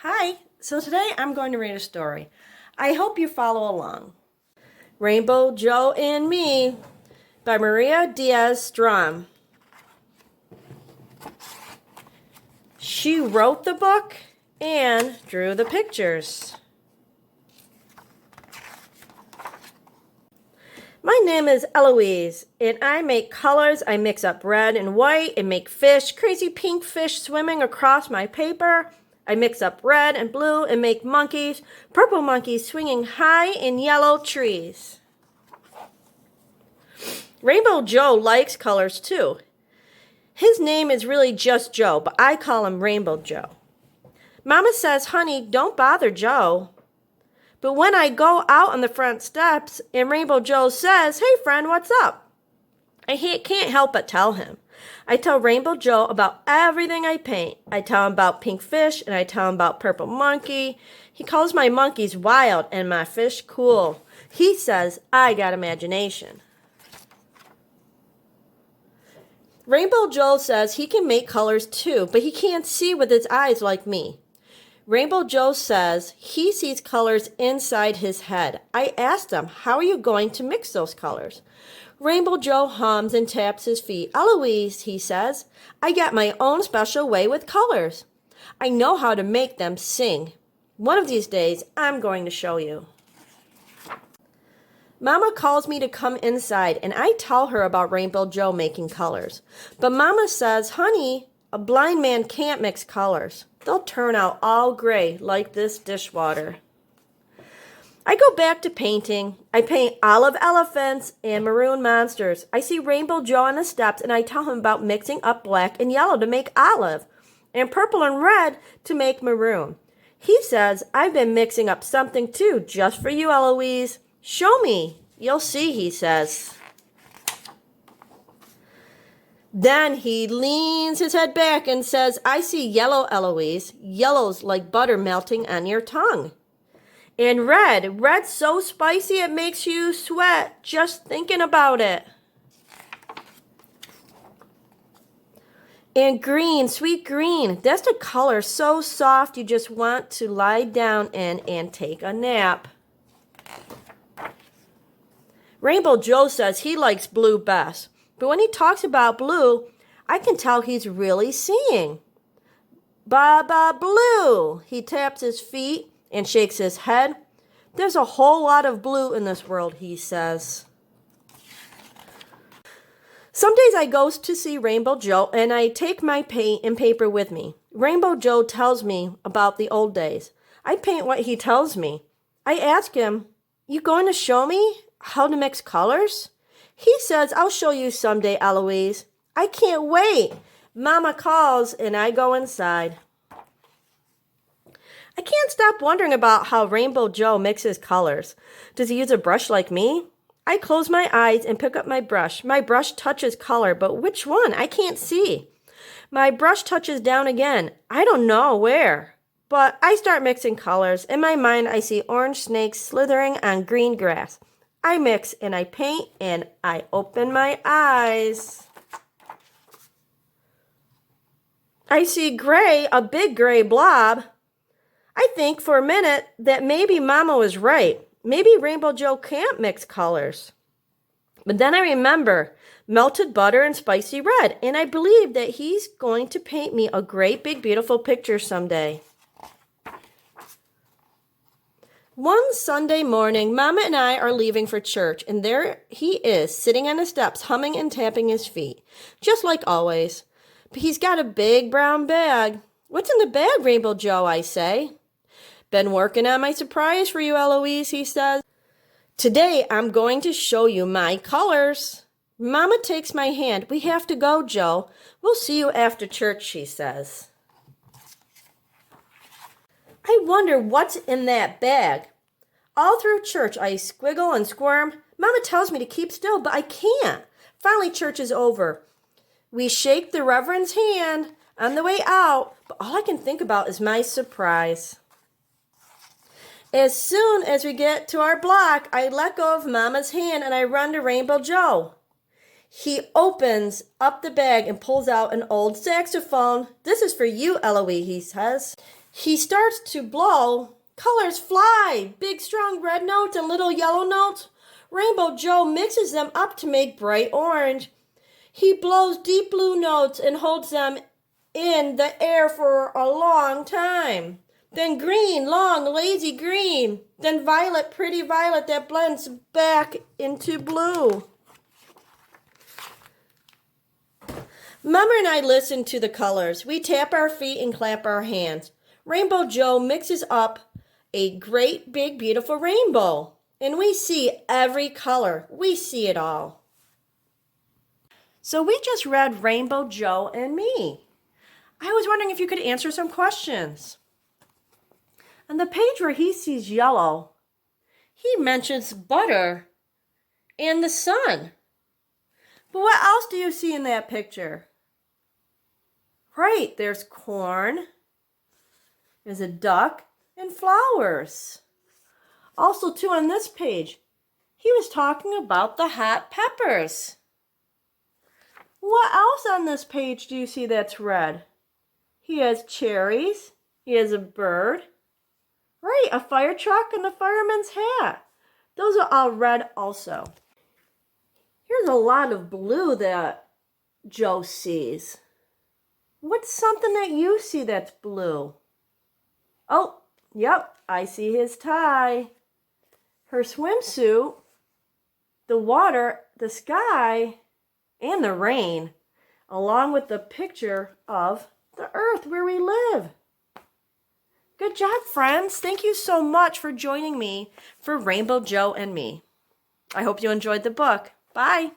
Hi, so today I'm going to read a story. I hope you follow along. Rainbow Joe and Me by Maria Diaz Strom. She wrote the book and drew the pictures. My name is Eloise, and I make colors. I mix up red and white and make fish, crazy pink fish swimming across my paper. I mix up red and blue and make monkeys, purple monkeys swinging high in yellow trees. Rainbow Joe likes colors too. His name is really just Joe, but I call him Rainbow Joe. Mama says, honey, don't bother Joe. But when I go out on the front steps and Rainbow Joe says, hey friend, what's up? I can't help but tell him. I tell Rainbow Joe about everything I paint. I tell him about pink fish and I tell him about purple monkey. He calls my monkeys wild and my fish cool. He says I got imagination. Rainbow Joe says he can make colors too, but he can't see with his eyes like me. Rainbow Joe says he sees colors inside his head. I asked him, how are you going to mix those colors? Rainbow Joe hums and taps his feet. Eloise, he says, I got my own special way with colors. I know how to make them sing. One of these days, I'm going to show you. Mama calls me to come inside, and I tell her about Rainbow Joe making colors. But Mama says, honey, a blind man can't mix colors. They'll turn out all gray like this dishwater. I go back to painting. I paint olive elephants and maroon monsters. I see Rainbow Joe on the steps and I tell him about mixing up black and yellow to make olive and purple and red to make maroon. He says, I've been mixing up something too, just for you, Eloise. Show me. You'll see, he says. Then he leans his head back and says, I see yellow, Eloise. Yellow's like butter melting on your tongue. And red's so spicy it makes you sweat just thinking about it. And green, sweet green, that's the color so soft you just want to lie down in and take a nap. Rainbow Joe says he likes blue best, but when he talks about blue, I can tell he's really seeing. Ba-ba blue, he taps his feet and shakes his head. There's a whole lot of blue in this world, he says. Some days I go to see Rainbow Joe and I take my paint and paper with me. Rainbow Joe tells me about the old days. I paint what he tells me. I ask him, you going to show me how to mix colors? He says, I'll show you someday, Eloise. I can't wait. Mama calls and I go inside. I can't stop wondering about how Rainbow Joe mixes colors. Does he use a brush like me? I close my eyes and pick up my brush. My brush touches color, but which one? I can't see. My brush touches down again. I don't know where. But I start mixing colors. In my mind, I see orange snakes slithering on green grass. I mix and I paint and I open my eyes. I see gray, a big gray blob. I think for a minute that maybe Mama was right. Maybe Rainbow Joe can't mix colors. But then I remember melted butter and spicy red, and I believe that he's going to paint me a great big beautiful picture someday. One Sunday morning, Mama and I are leaving for church, and there he is, sitting on the steps, humming and tapping his feet, just like always. But he's got a big brown bag. What's in the bag, Rainbow Joe, I say. Been working on my surprise for you, Eloise, he says. Today, I'm going to show you my colors. Mama takes my hand. We have to go, Joe. We'll see you after church, she says. I wonder what's in that bag. All through church, I squiggle and squirm. Mama tells me to keep still, but I can't. Finally, church is over. We shake the Reverend's hand on the way out, but all I can think about is my surprise. As soon as we get to our block, I let go of Mama's hand and I run to Rainbow Joe. He opens up the bag and pulls out an old saxophone. This is for you, Eloise, he says. he starts to blow. Colors fly, big strong red notes and little yellow notes. Rainbow Joe mixes them up to make bright orange. He blows deep blue notes and holds them in the air for a long time. Then green, long, lazy green. Then violet, pretty violet that blends back into blue. Mama and I listen to the colors. We tap our feet and clap our hands. Rainbow Joe mixes up a great, big, beautiful rainbow. And we see every color. We see it all. So we just read Rainbow Joe and Me. I was wondering if you could answer some questions. On the page where he sees yellow, he mentions butter and the sun. But what else do you see in that picture? Right, there's corn, there's a duck, and flowers. Also, too, on this page, he was talking about the hot peppers. What else on this page do you see that's red? He has cherries, he has a bird, right, a fire truck and a fireman's hat. Those are all red also. Here's a lot of blue that Joe sees. What's something that you see that's blue? Oh, yep, I see his tie. Her swimsuit, the water, the sky, and the rain, along with the picture of the earth where we live. Good job, friends. Thank you so much for joining me for Rainbow Joe and Me. I hope you enjoyed the book. Bye.